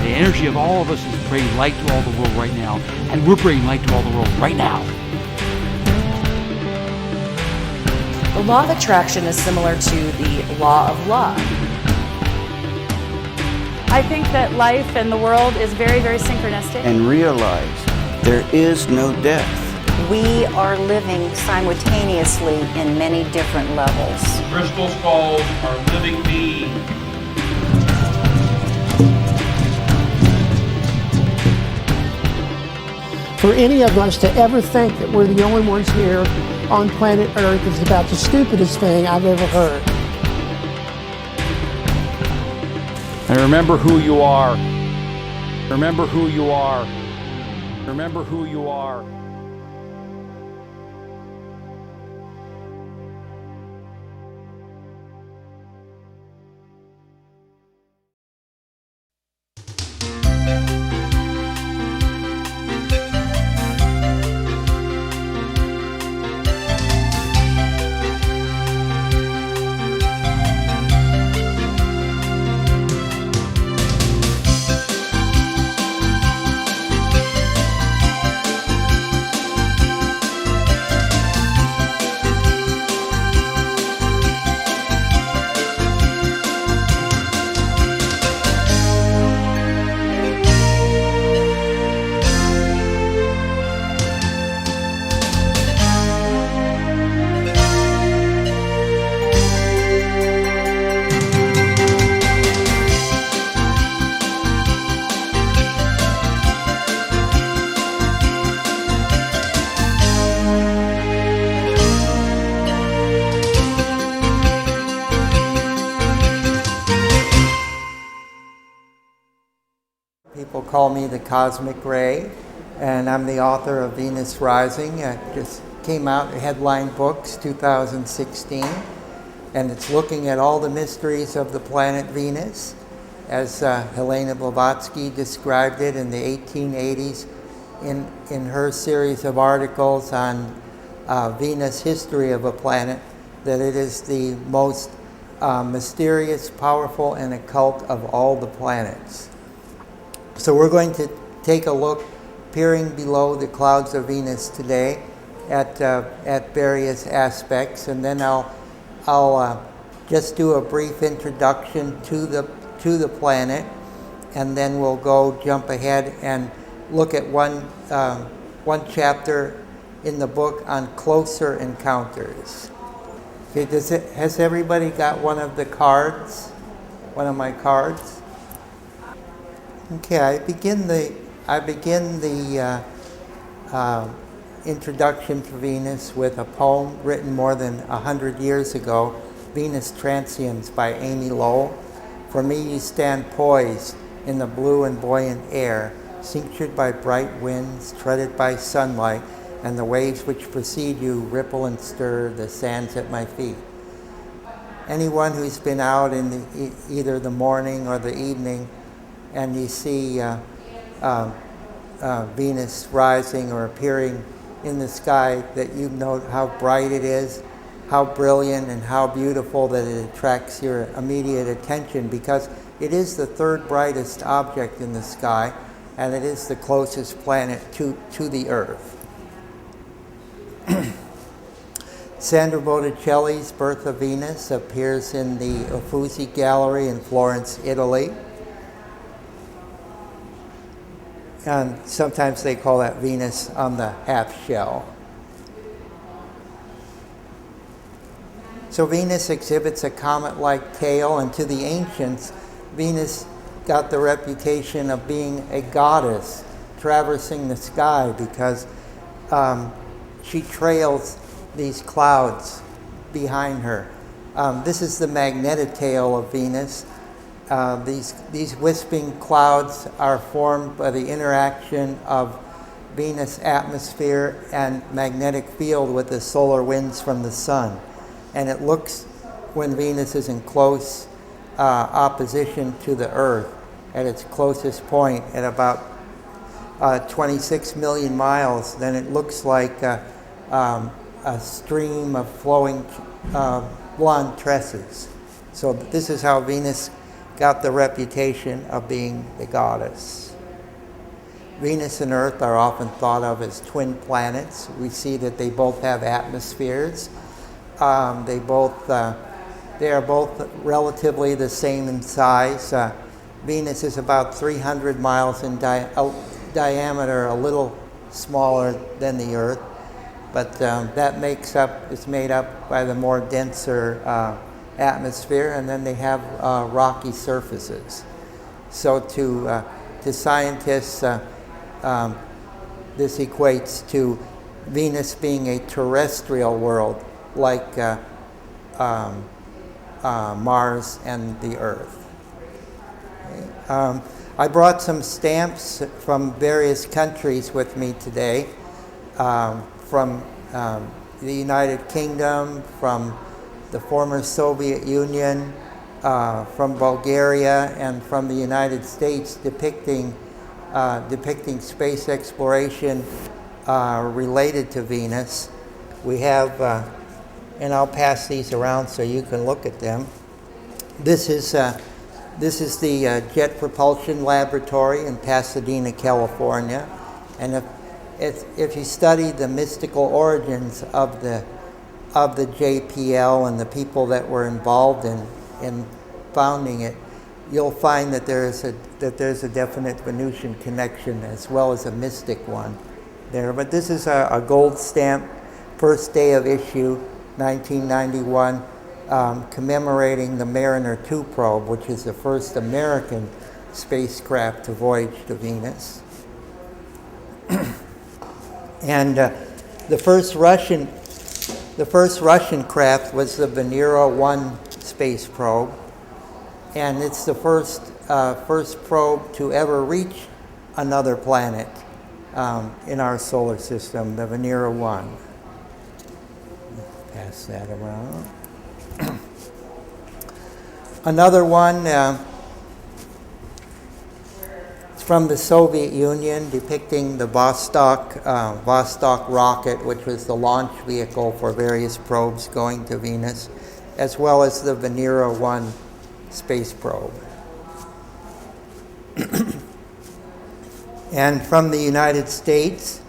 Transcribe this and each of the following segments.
The energy of all of us is bringing light to all the world right now, and we're bringing light to all the world right now. The law of attraction is similar to the law of love. I think that life and the world is very, very synchronistic. And realize there is no death. We are living simultaneously in many different levels. Crystal skulls are living beings. For any of us to ever think that we're the only ones here on planet Earth is about the stupidest thing I've ever heard. And remember who you are. Remember who you are. Remember who you are. People call me the Cosmic Ray, and I'm the author of Venus Rising. It just came out in Headline Books 2016, and it's looking at all the mysteries of the planet Venus, as Helena Blavatsky described it in the 1880s in her series of articles on Venus history of a planet, that it is the most mysterious, powerful, and occult of all the planets. So we're going to take a look, peering below the clouds of Venus today, at various aspects, and then I'll just do a brief introduction to the planet, and then we'll jump ahead and look at one chapter in the book on closer encounters. Okay, has everybody got one of the cards? One of my cards? Okay, I begin the introduction to Venus with a poem written more than 100 years ago, Venus Transients by Amy Lowell. For me you stand poised in the blue and buoyant air, cinctured by bright winds, treaded by sunlight, and the waves which precede you ripple and stir the sands at my feet. Anyone who's been out in either the morning or the evening and you see Venus rising or appearing in the sky, that you know how bright it is, how brilliant and how beautiful that it attracts your immediate attention, because it is the third brightest object in the sky, and it is the closest planet to the Earth. Sandro Botticelli's Birth of Venus appears in the Uffizi Gallery in Florence, Italy. And sometimes they call that Venus on the half shell. So Venus exhibits a comet-like tail, and to the ancients, Venus got the reputation of being a goddess traversing the sky, because she trails these clouds behind her. This is the magnetic tail of Venus. These wisping clouds are formed by the interaction of Venus' atmosphere and magnetic field with the solar winds from the sun. And it looks, when Venus is in close opposition to the Earth, at its closest point at about 26 million miles, then it looks like a stream of flowing blonde tresses. So this is how Venus got the reputation of being the goddess. Venus and Earth are often thought of as twin planets. We see that they both have atmospheres. They are both relatively the same in size. Venus is about 300 miles in diameter, a little smaller than the Earth, but that is made up by the more denser atmosphere, and then they have rocky surfaces. So to scientists, this equates to Venus being a terrestrial world like Mars and the Earth. Okay. I brought some stamps from various countries with me today, from the United Kingdom, from the former Soviet Union, from Bulgaria, and from the United States, depicting space exploration related to Venus. We have, and I'll pass these around so you can look at them. This is the Jet Propulsion Laboratory in Pasadena, California, and if you study the mystical origins of the JPL and the people that were involved in founding it, you'll find that there's a definite Venusian connection as well as a mystic one there. But this is a gold stamp, first day of issue, 1991, commemorating the Mariner 2 probe, which is the first American spacecraft to voyage to Venus. And the first Russian craft was the Venera 1 space probe, and it's the first probe to ever reach another planet in our solar system, the Venera 1. Pass that around. Another one it's from the Soviet Union, depicting the Vostok rocket, which was the launch vehicle for various probes going to Venus, as well as the Venera 1 space probe. And from the United States,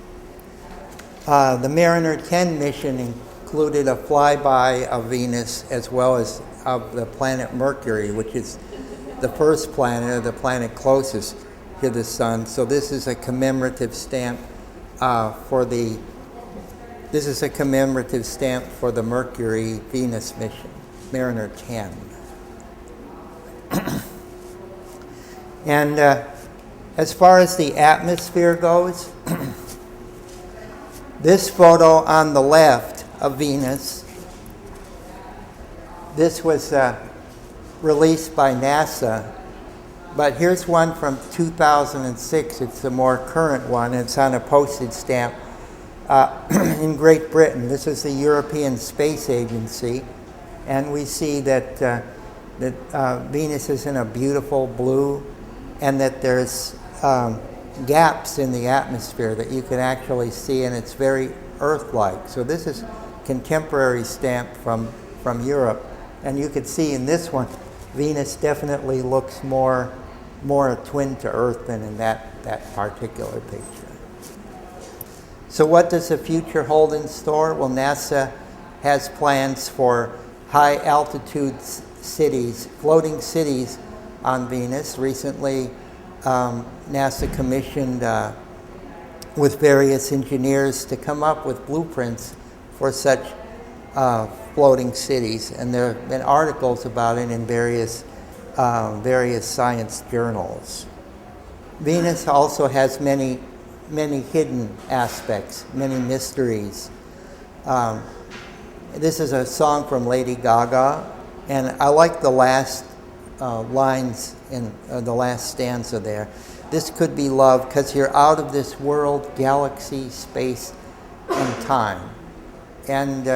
the Mariner 10 mission included a flyby of Venus as well as of the planet Mercury, which is the first planet, or the planet closest to the Sun. So this is a commemorative stamp for the Mercury-Venus mission, Mariner 10. And as far as the atmosphere goes, this photo on the left of Venus, this was released by NASA, but here's one from 2006. It's the more current one. It's on a postage stamp in Great Britain. This is the European Space Agency, and we see that Venus is in a beautiful blue, and that there's gaps in the atmosphere that you can actually see, and it's very Earth-like. So this is contemporary stamp from Europe, and you can see in this one, Venus definitely looks more a twin to Earth than in that particular picture. So what does the future hold in store? Well, NASA has plans for high altitude cities, floating cities on Venus. Recently, NASA commissioned with various engineers to come up with blueprints for such floating cities, and there have been articles about it in various science journals. Venus also has many hidden aspects, many mysteries. This is a song from Lady Gaga, and I like the last lines in the last stanza there. This could be love because you're out of this world, galaxy, space, and time. And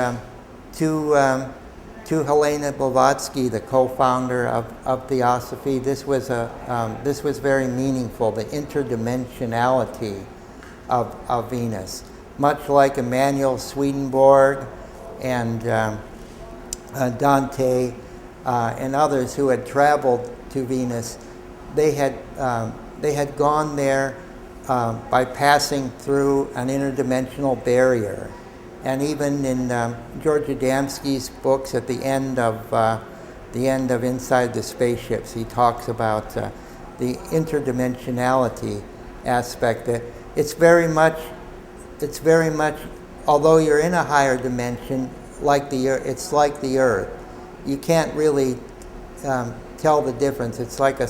to Helena Blavatsky, the co-founder of Theosophy, this was very meaningful, the interdimensionality of Venus. Much like Emanuel Swedenborg and Dante, and others who had traveled to Venus, they had gone there by passing through an interdimensional barrier. And even in George Adamski's books, at the end of Inside the Spaceships, he talks about the interdimensionality aspect. That it's very much, although you're in a higher dimension, it's like the Earth. You can't really tell the difference. It's like a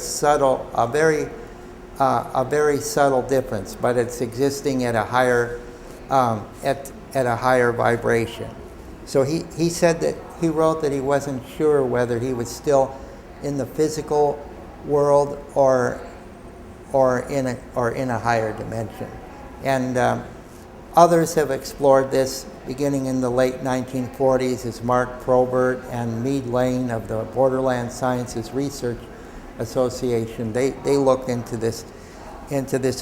very subtle difference, but it's existing at a higher at a higher vibration. So he said that he wrote that he wasn't sure whether he was still in the physical world or in a higher dimension. And others have explored this beginning in the late 1940s, as Mark Probert and Meade Lane of the Borderland Sciences Research Association. They looked into this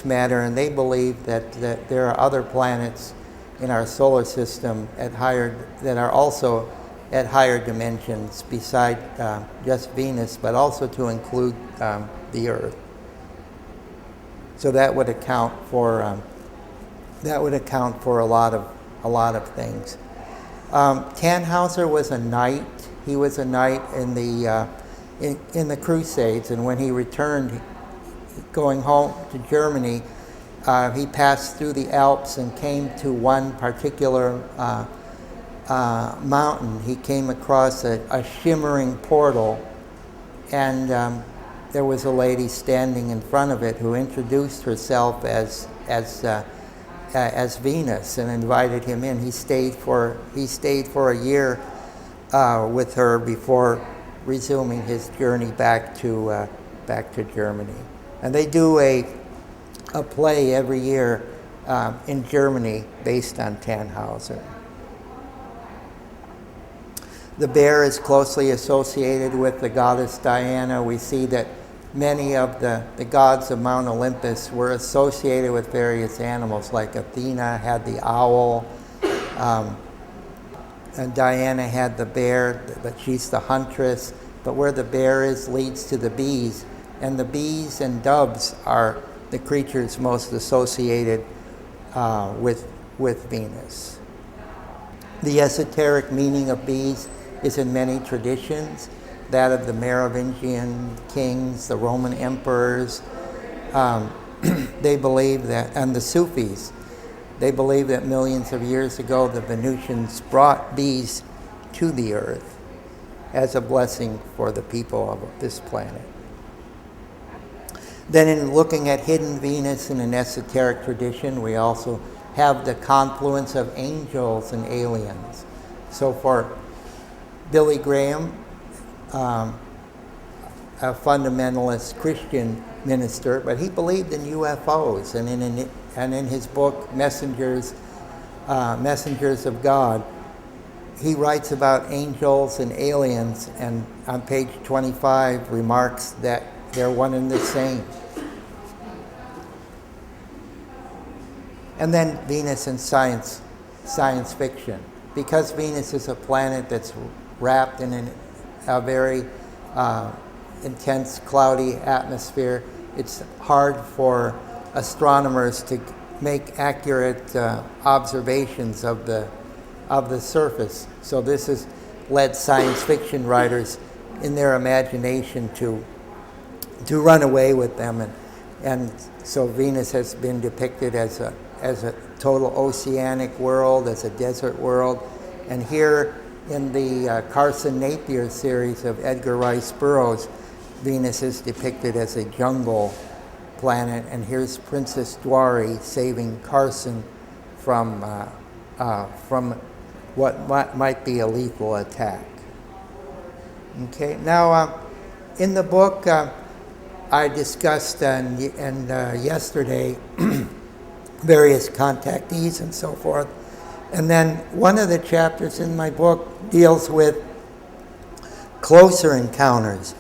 matter, and they believe that there are other planets in our solar system that are also at higher dimensions beside just Venus, but also to include the Earth. So that would account for a lot of things. Tannhauser was a knight. He was a knight in the Crusades, and when he returned, going home to Germany, he passed through the Alps and came to one particular mountain. He came across a shimmering portal, and there was a lady standing in front of it who introduced herself as Venus and invited him in. He stayed for a year with her before resuming his journey back to Germany. And they do a play every year in Germany based on Tannhauser. The bear is closely associated with the goddess Diana. We see that many of the gods of Mount Olympus were associated with various animals, like Athena had the owl, and Diana had the bear, but she's the huntress. But where the bear is leads to the bees, and the bees and doves are the creatures most associated with Venus. The esoteric meaning of bees is in many traditions, that of the Merovingian kings, the Roman emperors. They believe that, and the Sufis, they believe that millions of years ago the Venusians brought bees to the earth as a blessing for the people of this planet. Then in looking at hidden Venus in an esoteric tradition, we also have the confluence of angels and aliens. So for Billy Graham, a fundamentalist Christian minister, but he believed in UFOs, and in his book Messengers of God, he writes about angels and aliens, and on page 25 remarks that they're one and the same. And then Venus and science fiction. Because Venus is a planet that's wrapped in a very intense cloudy atmosphere, it's hard for astronomers to make accurate observations of the surface. So this has led science fiction writers in their imagination to run away with them, and so Venus has been depicted as a total oceanic world, as a desert world. And here in the Carson Napier series of Edgar Rice Burroughs, Venus is depicted as a jungle planet, and here's Princess Dwari saving Carson from what might be a lethal attack. Okay, now in the book I discussed yesterday various contactees and so forth. And then one of the chapters in my book deals with closer encounters.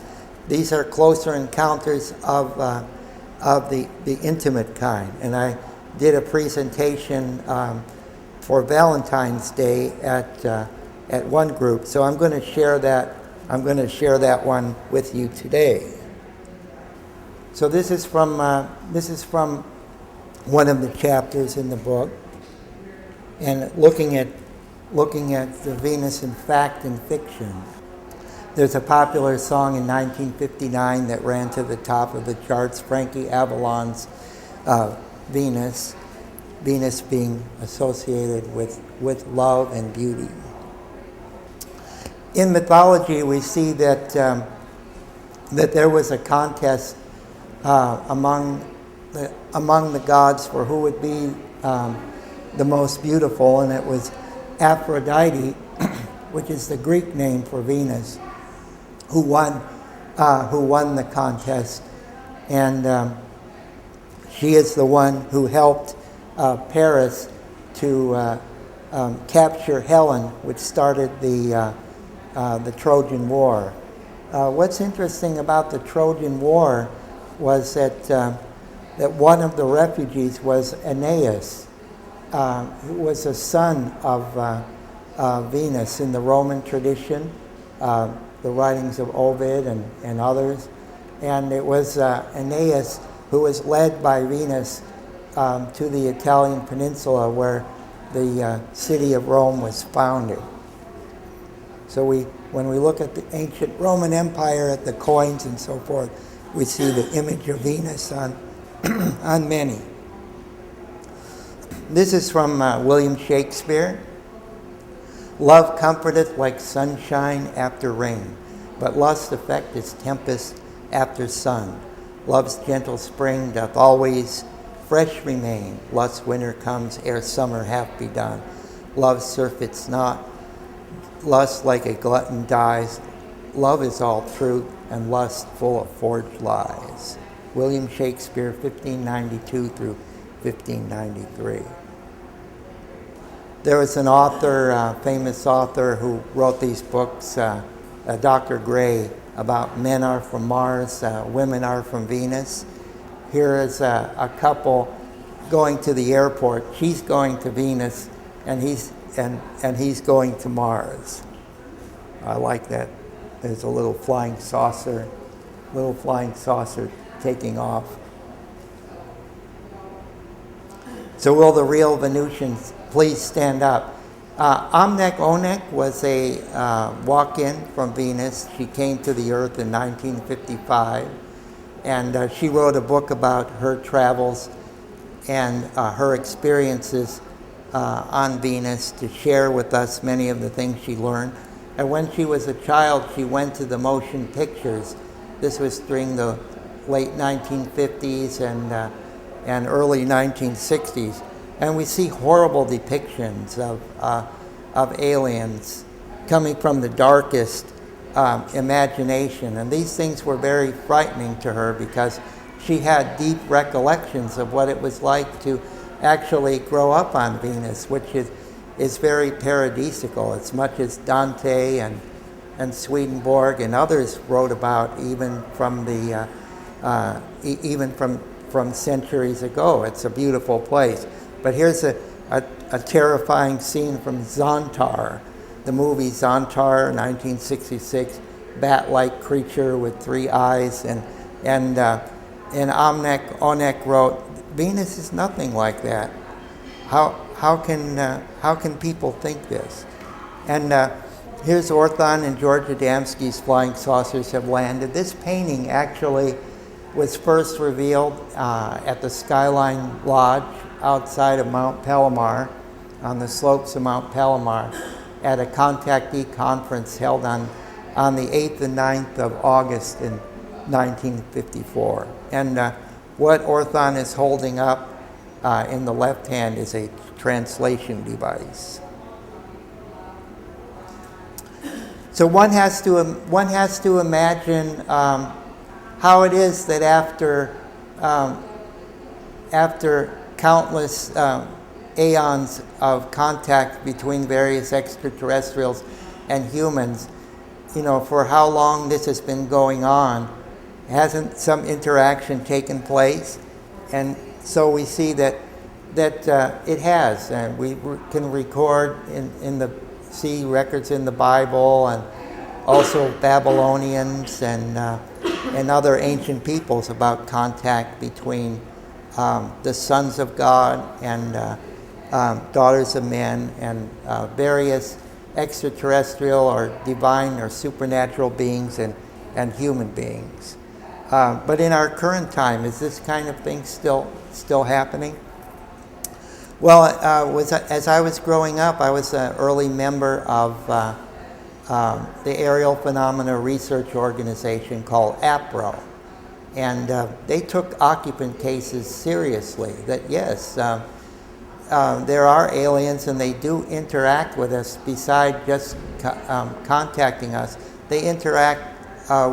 These are closer encounters of the intimate kind. And I did a presentation for Valentine's Day at one group. So I'm going to share that I'm going to share that one with you today. So this is from one of the chapters in the book, and looking at the Venus in fact and fiction. There's a popular song in 1959 that ran to the top of the charts, Frankie Avalon's Venus being associated with love and beauty. In mythology, we see that there was a contest among the gods for who would be the most beautiful, and it was Aphrodite, which is the Greek name for Venus, who won the contest, and she is the one who helped Paris to capture Helen, which started the Trojan War. What's interesting about the Trojan War was that one of the refugees was Aeneas, who was a son of Venus in the Roman tradition, the writings of Ovid and others. And it was Aeneas who was led by Venus to the Italian peninsula where the city of Rome was founded. So when we look at the ancient Roman Empire, at the coins and so forth, we see the image of Venus on many. This is from William Shakespeare. Love comforteth like sunshine after rain, but lust affecteth tempest after sun. Love's gentle spring doth always fresh remain. Lust's winter comes ere summer hath begun. Love surfeits not. Lust like a glutton dies. Love is all truth, and lust full of forged lies. William Shakespeare, 1592 through 1593. There was an author, famous author, who wrote these books, Dr. Gray, about men are from Mars, women are from Venus. Here is a couple going to the airport. She's going to Venus, and he's going to Mars. I like that. There's a little flying saucer taking off. So will the real Venusians please stand up? Amnek Onek was a walk-in from Venus. She came to the Earth in 1955, and she wrote a book about her travels and her experiences on Venus to share with us many of the things she learned. And when she was a child, she went to the motion pictures. This was during the late 1950s and early 1960s. And we see horrible depictions of aliens coming from the darkest imagination. And these things were very frightening to her because she had deep recollections of what it was like to actually grow up on Venus, which is very paradisical, as much as Dante and Swedenborg and others wrote about, even from from centuries ago. It's a beautiful place. But here's a terrifying scene from Zontar, the movie Zontar, 1966, bat-like creature with 3 eyes, and Amnek Onek wrote, Venus is nothing like that. How can people think this? And here's Orthon and George Adamski's Flying Saucers Have Landed. This painting actually was first revealed at the Skyline Lodge outside of Mount Palomar, on the slopes of Mount Palomar, at a contactee conference held on the 8th and 9th of August in 1954. And what Orthon is holding up in the left hand is a translation device. So one has to imagine how it is that after countless aeons of contact between various extraterrestrials and humans, for how long this has been going on, hasn't some interaction taken place? And so we see that it has, and we can record see records in the Bible also Babylonians and other ancient peoples about contact between the sons of God and daughters of men and various extraterrestrial or divine or supernatural beings and human beings. But in our current time, is this kind of thing still happening? Well, as I was growing up, I was an early member of the Aerial Phenomena Research Organization called APRO. And they took occupant cases seriously, that yes, there are aliens and they do interact with us besides just contacting us. They interact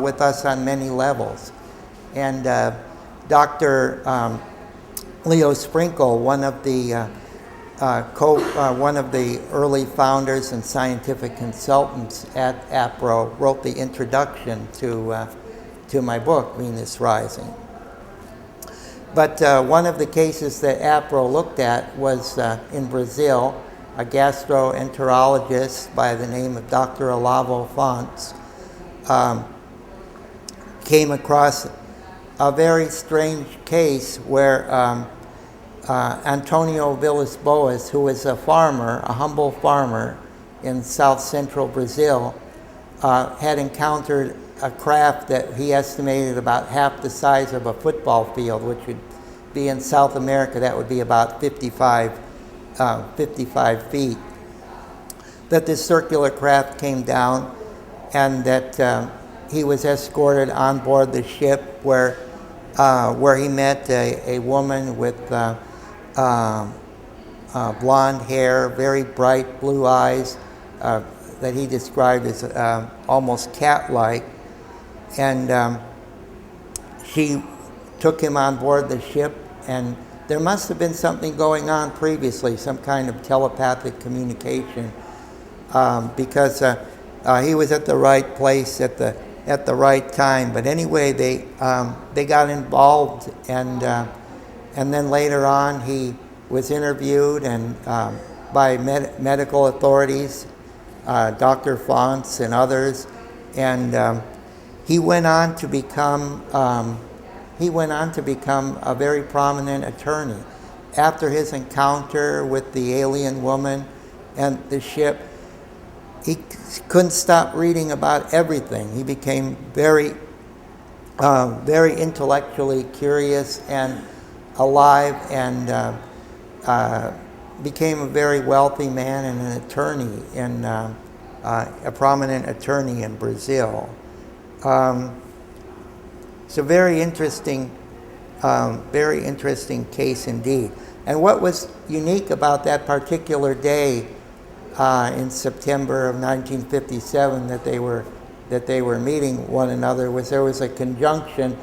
with us on many levels. And Dr. Leo Sprinkle, one of the early founders and scientific consultants at APRO, wrote the introduction to my book, Venus Rising. But one of the cases that APRO looked at was in Brazil. A gastroenterologist by the name of Dr. Olavo Fontes came across a very strange case where Antonio Villas-Boas, who was a farmer, a humble farmer in south central Brazil, had encountered a craft that he estimated about half the size of a football field, which would be in South America, that would be about 55 feet. That this circular craft came down and that he was escorted on board the ship where he met a woman with blonde hair, very bright blue eyes that he described as almost cat-like. And she took him on board the ship, and there must have been something going on previously, some kind of telepathic communication, because he was at the right place at the right time. But anyway, they got involved, and then later on he was interviewed and by medical authorities, Dr. Fontes and others, and he went on to become a very prominent attorney. After his encounter with the alien woman and the ship, he couldn't stop reading about everything. He became very intellectually curious and alive, and became a very wealthy man and an attorney, a prominent attorney in Brazil. It's a very interesting case indeed. And what was unique about that particular day in September of 1957 that they were meeting one another was there was a conjunction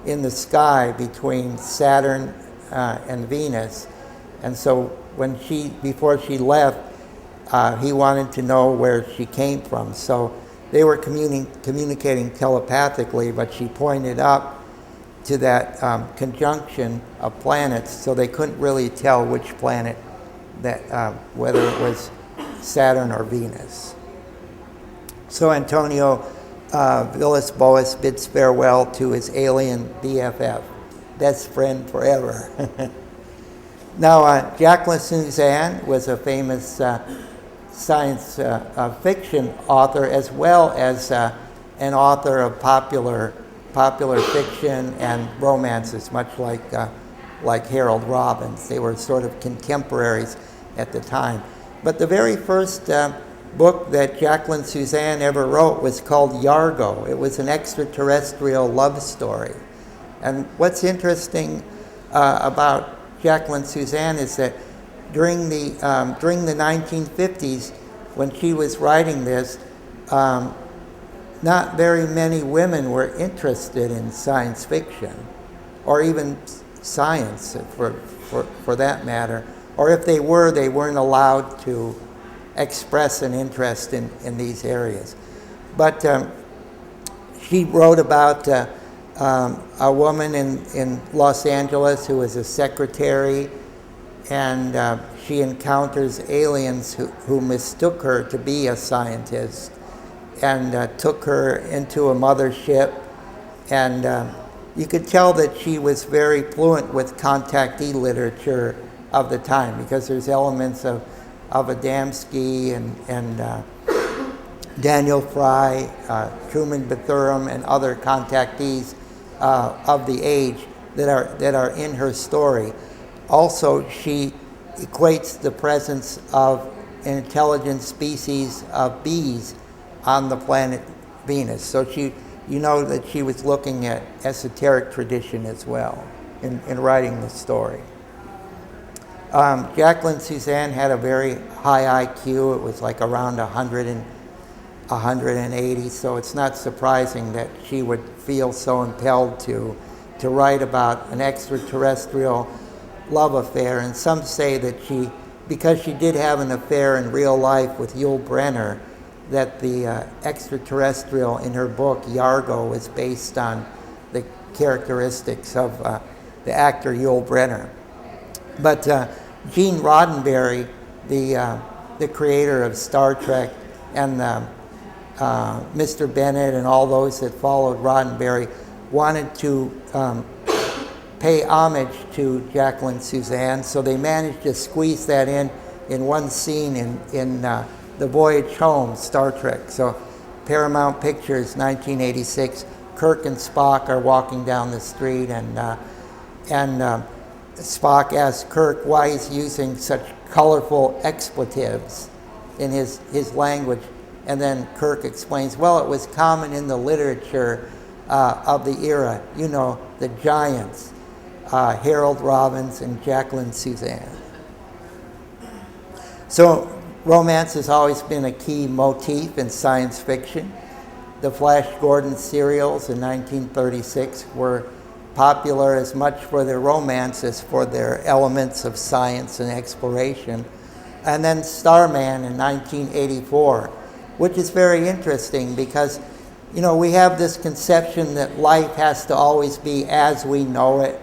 in the sky between Saturn and Venus, and so before she left, he wanted to know where she came from. So they were communicating telepathically, but she pointed up to that conjunction of planets, so they couldn't really tell which planet whether it was Saturn or Venus. So Antonio Villas-Boas bids farewell to his alien BFF, best friend forever. Now, Jacqueline Suzanne was a famous science fiction author, as well as an author of popular fiction and romances, much like Harold Robbins. They were sort of contemporaries at the time. But the very first book that Jacqueline Suzanne ever wrote was called Yargo. It was an extraterrestrial love story. And what's interesting about Jacqueline Suzanne is that during the 1950s, when she was writing this, not very many women were interested in science fiction, or even science for that matter. Or if they were, they weren't allowed to express an interest in these areas. But she wrote about a woman in Los Angeles who was a secretary, and she encounters aliens who mistook her to be a scientist. took her into a mothership. And you could tell that she was very fluent with contactee literature of the time, because there's elements of Adamski and Daniel Fry, Truman Bethurem, and other contactees of the age that are in her story. Also, she equates the presence of an intelligent species of bees on the planet Venus. So you know that she was looking at esoteric tradition as well in writing the story. Jacqueline Suzanne had a very high IQ. It was like around 180, so it's not surprising that she would feel so impelled to write about an extraterrestrial love affair. And some say that because she did have an affair in real life with Yul Brynner, that the extraterrestrial in her book, Yargo, is based on the characteristics of the actor Yul Brynner. But Gene Roddenberry, the creator of Star Trek, and Mr. Bennett and all those that followed Roddenberry, wanted to pay homage to Jacqueline Suzanne, so they managed to squeeze that in one scene in The Voyage Home, Star Trek. So Paramount Pictures, 1986, Kirk and Spock are walking down the street, and Spock asks Kirk why he's using such colorful expletives in his language. And then Kirk explains, well, it was common in the literature of the era. You know, the giants, Harold Robbins and Jacqueline Suzanne. So romance has always been a key motif in science fiction. The Flash Gordon serials in 1936 were popular as much for their romance as for their elements of science and exploration. And then Starman in 1984, which is very interesting because, you know, we have this conception that life has to always be as we know it.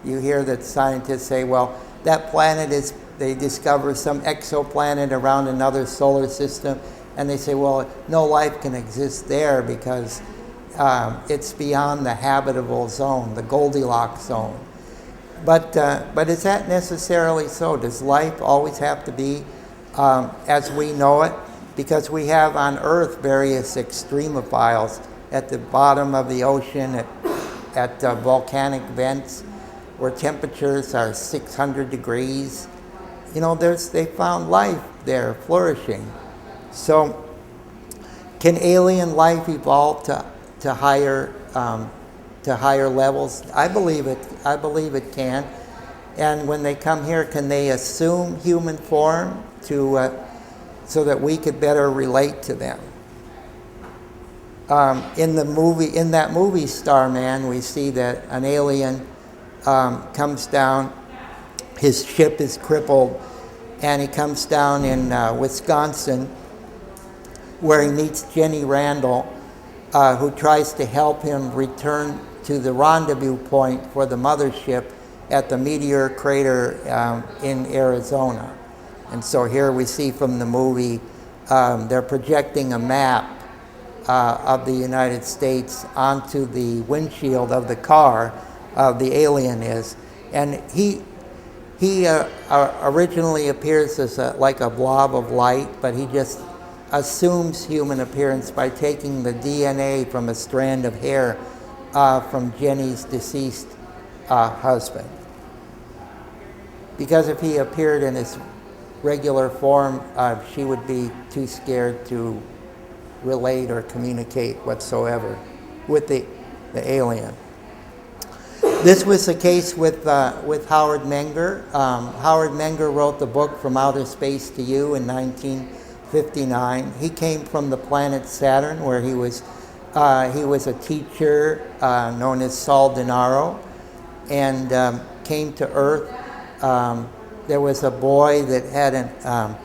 You hear that scientists say, well, that planet is, they discover some exoplanet around another solar system, and they say, well, no life can exist there because it's beyond the habitable zone, the Goldilocks zone. But is that necessarily so? Does life always have to be as we know it? Because we have on Earth various extremophiles at the bottom of the ocean, at volcanic vents where temperatures are 600 degrees. You know, they found life there flourishing. So can alien life evolve to higher levels? I believe it can. And when they come here, can they assume human form so that we could better relate to them? In that movie Starman, we see that an alien comes down. His ship is crippled, and he comes down in Wisconsin, where he meets Jenny Randall, who tries to help him return to the rendezvous point for the mothership at the meteor crater in Arizona. And so here we see from the movie, they're projecting a map of the United States onto the windshield of the car the alien is. And he originally appears as like a blob of light, but he just assumes human appearance by taking the DNA from a strand of hair from Jenny's deceased husband. Because if he appeared in his regular form, she would be too scared to relate or communicate whatsoever with the alien. This was the case with Howard Menger. Howard Menger wrote the book From Outer Space to You in 1959. He came from the planet Saturn, where he was a teacher known as Saul Denaro, and came to Earth. There was a boy that had an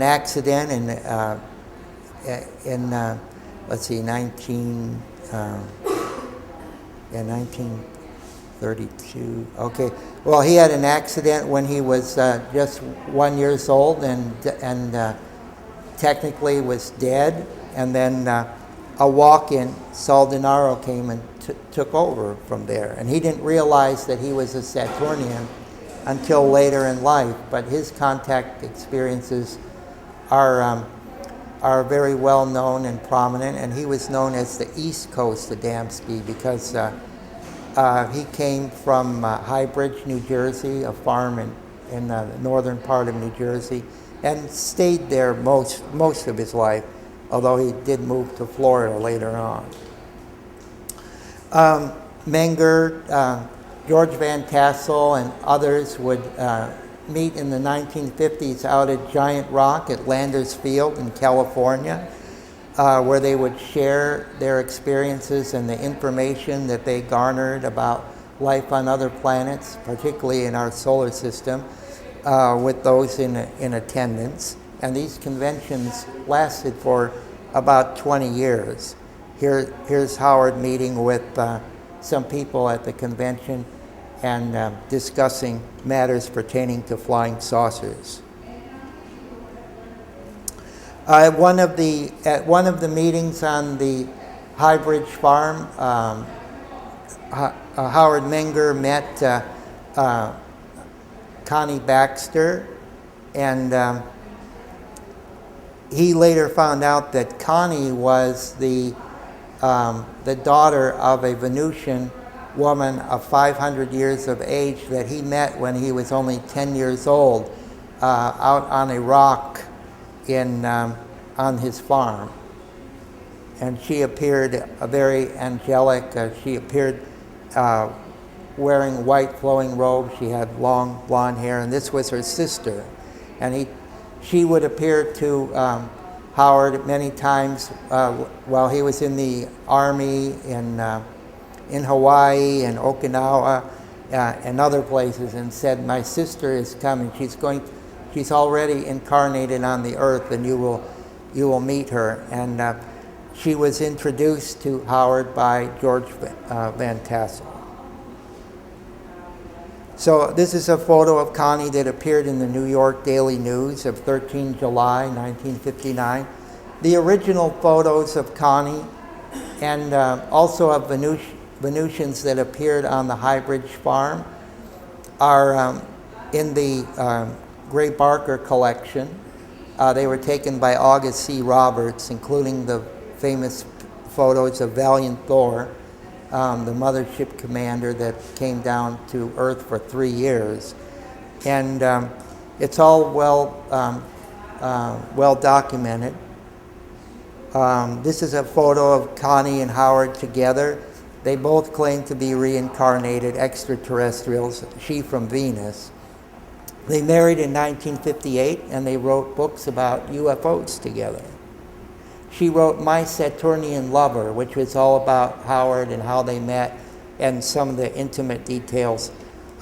accident in 1932. Okay. Well, he had an accident when he was just 1 year old, and technically was dead, and then a walk-in, Sol Denaro, came and took over from there. And he didn't realize that he was a Saturnian until later in life, but his contact experiences are very well known and prominent, and he was known as the East Coast Adamski because he came from High Bridge, New Jersey, a farm in the northern part of New Jersey, and stayed there most of his life, although he did move to Florida later on. Menger, George Van Tassel, and others would meet in the 1950s out at Giant Rock at Landers Field in California, where they would share their experiences and the information that they garnered about life on other planets, particularly in our solar system, with those in attendance. And these conventions lasted for about 20 years. Here's Howard meeting with some people at the convention and discussing matters pertaining to flying saucers. At one of the meetings on the High Bridge farm, Howard Menger met Connie Baxter, and he later found out that Connie was the daughter of a Venusian woman of 500 years of age that he met when he was only 10 years old out on a rock on his farm. And she appeared very angelic. She appeared wearing white flowing robes. She had long blonde hair, and this was her sister. And she would appear to Howard many times while he was in the Army in Hawaii and Okinawa and other places, and said, "My sister is coming. She's already incarnated on the earth, and you will meet her." And she was introduced to Howard by George Van Tassel. So this is a photo of Connie that appeared in the New York Daily News of 13 July 1959. The original photos of Connie and also of Venusians that appeared on the High Bridge farm are in the Gray Barker collection. They were taken by August C. Roberts, including the famous photos of Valiant Thor, the mothership commander that came down to Earth for 3 years. And it's all well documented. This is a photo of Connie and Howard together. They both claim to be reincarnated extraterrestrials, she from Venus. They married in 1958, and they wrote books about UFOs together. She wrote My Saturnian Lover, which was all about Howard and how they met and some of the intimate details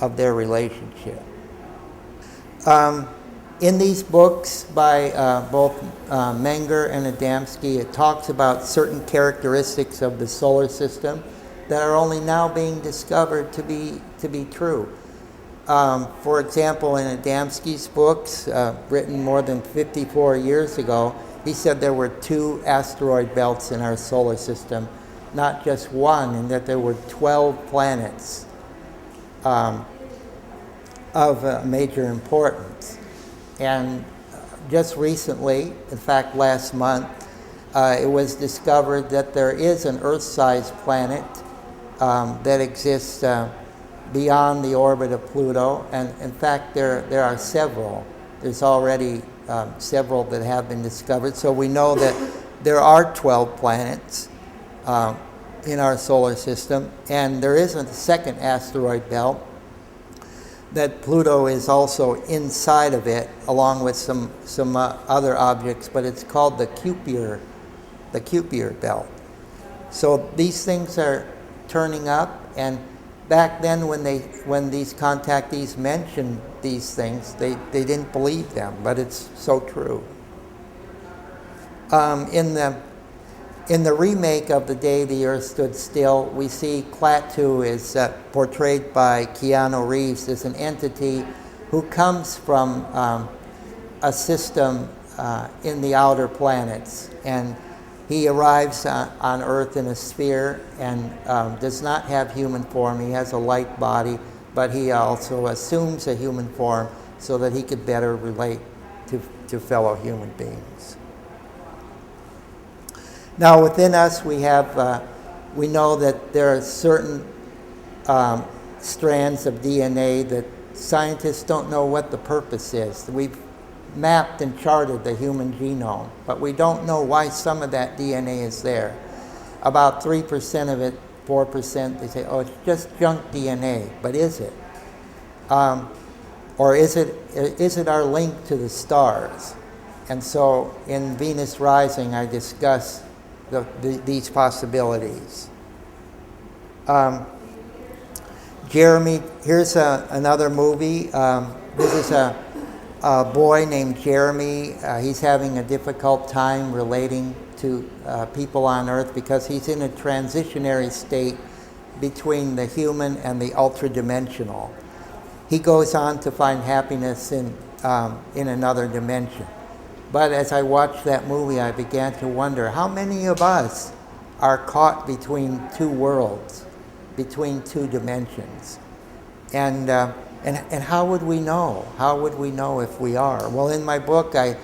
of their relationship. In these books by both Menger and Adamski, it talks about certain characteristics of the solar system that are only now being discovered to be true. For example, in Adamski's books, written more than 54 years ago, he said there were 2 asteroid belts in our solar system, not just one, and that there were 12 planets of major importance. And just recently, in fact last month, it was discovered that there is an Earth-sized planet that exists beyond the orbit of Pluto, and in fact there are several. There's already several that have been discovered, so we know that there are 12 planets in our solar system, and there is a second asteroid belt that Pluto is also inside of it, along with some other objects, but it's called the Kuiper belt. So these things are turning up, and back then when these contactees mentioned these things, they didn't believe them, but it's so true. In the remake of The Day the Earth Stood Still, we see Klaatu is portrayed by Keanu Reeves as an entity who comes from a system in the outer planets. And he arrives on Earth in a sphere and does not have human form. He has a light body, but he also assumes a human form so that he could better relate to fellow human beings. Now within us we have, we know that there are certain strands of DNA that scientists don't know what the purpose is. We've mapped and charted the human genome, but we don't know why some of that DNA is there. About 3% of it, 4%, they say, oh, it's just junk DNA, but is it? Or is it our link to the stars? And so in Venus Rising, I discuss these possibilities. Jeremy, here's another movie. This is a boy named Jeremy. He's having a difficult time relating to people on Earth because he's in a transitionary state between the human and the ultra-dimensional. He goes on to find happiness in another dimension. But as I watched that movie, I began to wonder, how many of us are caught between two worlds, between two dimensions? And how would we know? How would we know if we are? Well, in my book, I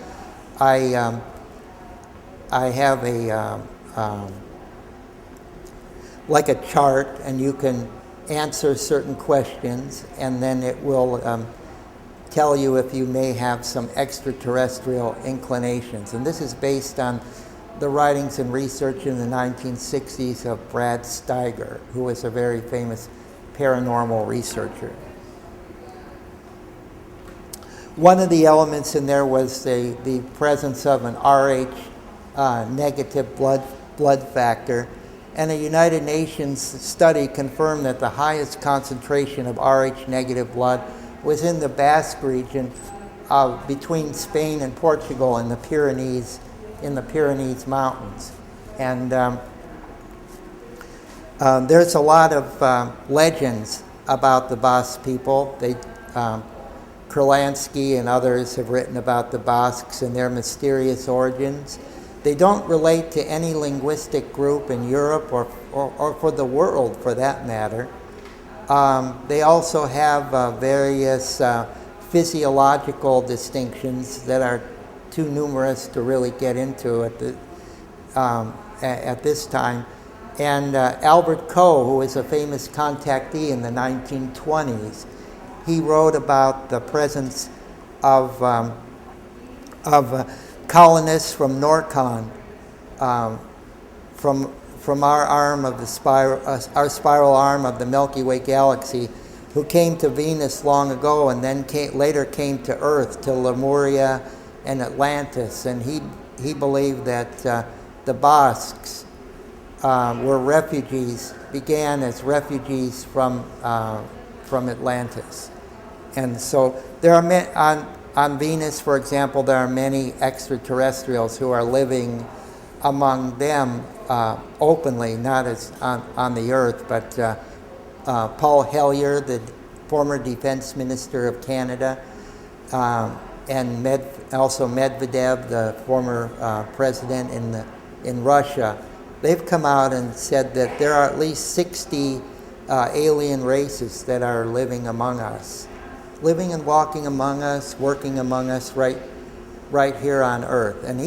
have like a chart, and you can answer certain questions, and then it will tell you if you may have some extraterrestrial inclinations. And this is based on the writings and research in the 1960s of Brad Steiger, who was a very famous paranormal researcher. One of the elements in there was the presence of an Rh negative blood factor, and a United Nations study confirmed that the highest concentration of Rh negative blood was in the Basque region between Spain and Portugal in the Pyrenees Mountains. And there's a lot of legends about the Basque people. Kurlansky and others have written about the Basques and their mysterious origins. They don't relate to any linguistic group in Europe or for the world, for that matter. They also have various physiological distinctions that are too numerous to really get into at this time. And Albert Coe, who was a famous contactee in the 1920s, he wrote about the presence of colonists from Norcon, from our arm of the spiral arm of the Milky Way galaxy, who came to Venus long ago and then later came to Earth, to Lemuria and Atlantis. And he believed that the Basques were refugees, began as refugees from Atlantis. And so there are on Venus, for example, there are many extraterrestrials who are living among them openly, not as on the Earth, but Paul Hellyer, the former defense minister of Canada, and also Medvedev, the former president in Russia, they've come out and said that there are at least 60 alien races that are living among us, living and walking among us, working among us right here on Earth. And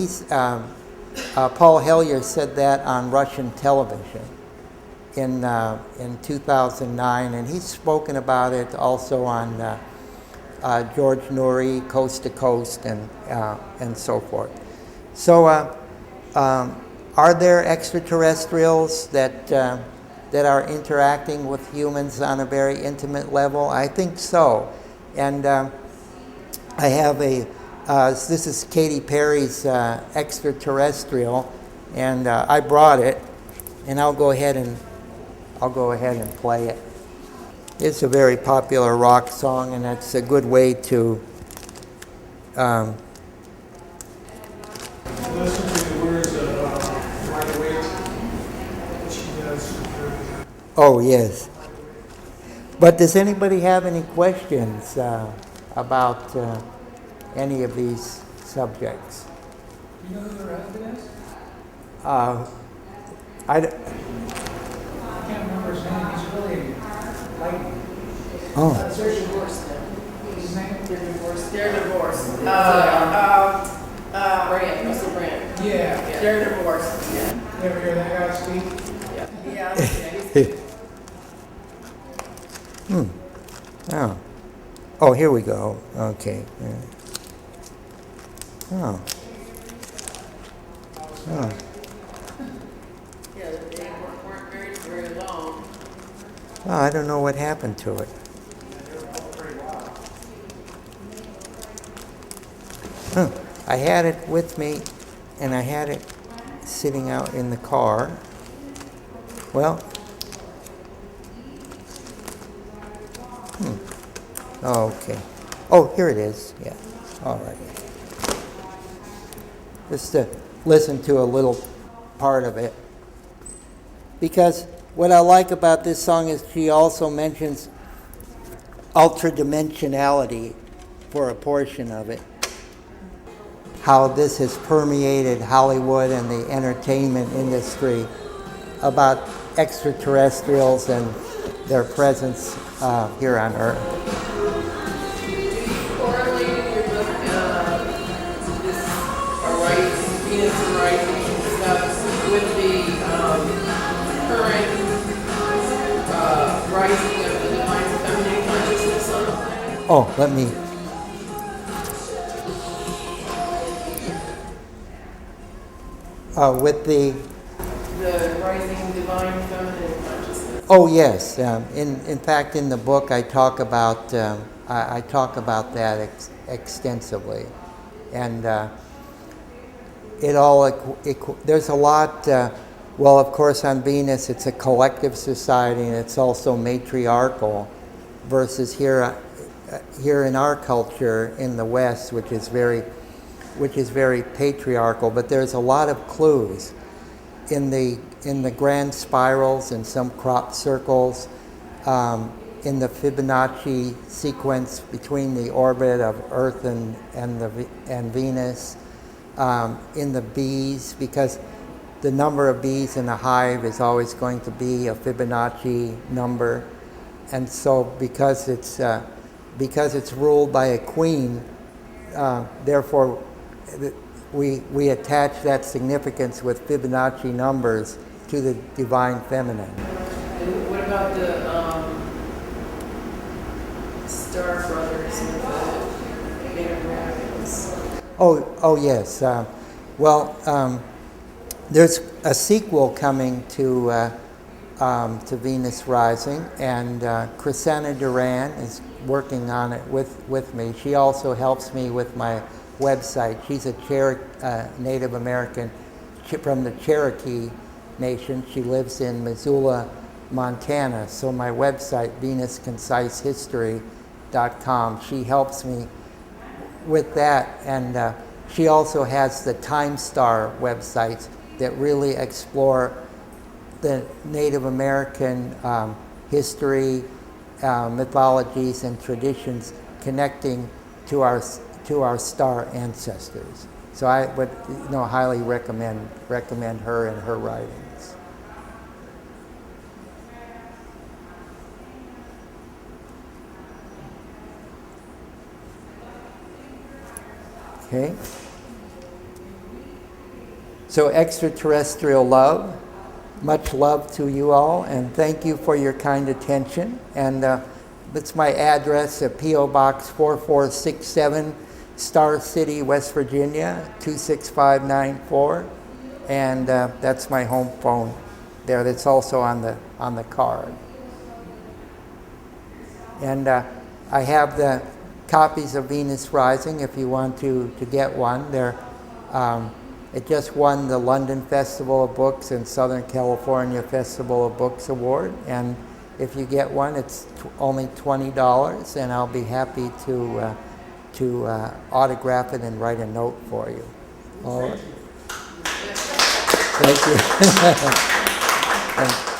Paul Hellyer said that on Russian television in 2009, and he's spoken about it also on George Noory, Coast to Coast, and so forth. So are there extraterrestrials that are interacting with humans on a very intimate level? I think so. And I have this is Katy Perry's Extraterrestrial, and I brought it, and I'll go ahead and play it. It's a very popular rock song, and it's a good way to listen to the words of Wide Awake, which he does. Oh, yes. But does anybody have any questions about any of these subjects? You know who her husband is? I can't remember his name. He's really like. oh, They're divorced now. His name? They're divorced. They're divorced. Brand, Russell Brand. Yeah. They're divorced. Yeah. You ever hear that guy speak? Yeah. oh, oh, here we go. Okay. Yeah. Oh. Oh. Yeah, they weren't married for very long. Well, I don't know what happened to it. Huh. I had it with me, and I had it sitting out in the car. Well, oh, okay. Oh, here it is. Yeah. All right. Just to listen to a little part of it. Because what I like about this song is she also mentions ultradimensionality for a portion of it. How this has permeated Hollywood and the entertainment industry about extraterrestrials and their presence here on Earth. Correlating your book, this Venus and rising stuff with the current rising of the divine feminine consciousness on the planet? Oh, let me. With the rising divine feminine consciousness. oh yes, in fact in the book I talk about I talk about that extensively, and there's a lot. Well, of course, on Venus it's a collective society and it's also matriarchal, versus here in our culture in the West, which is very patriarchal. But there's a lot of clues in the grand spirals and some crop circles, in the Fibonacci sequence between the orbit of Earth and Venus, in the bees, because the number of bees in a hive is always going to be a Fibonacci number, and so because it's ruled by a queen, therefore we attach that significance with Fibonacci numbers to the divine feminine. And what about the Star Brothers and the Native Americans? Oh yes. There's a sequel coming to Venus Rising, and Christina Duran is working on it with me. She also helps me with my website. She's a Native American from the Cherokee Nation. She lives in Missoula, Montana. So my website, VenusConciseHistory.com, she helps me with that, and she also has the Time Star websites that really explore the Native American history, mythologies, and traditions connecting to our star ancestors. So I would highly recommend her and her writings. Okay. So extraterrestrial love, much love to you all, and thank you for your kind attention. And that's my address at P.O. Box 4467, Star City, West Virginia, 26594. And that's my home phone there. That's also on the card. And I have the copies of Venus Rising if you want to get one. It just won the London Festival of Books and Southern California Festival of Books Award. And if you get one, it's only $20, and I'll be happy to autograph it and write a note for you. All right. Thank you. Thank you.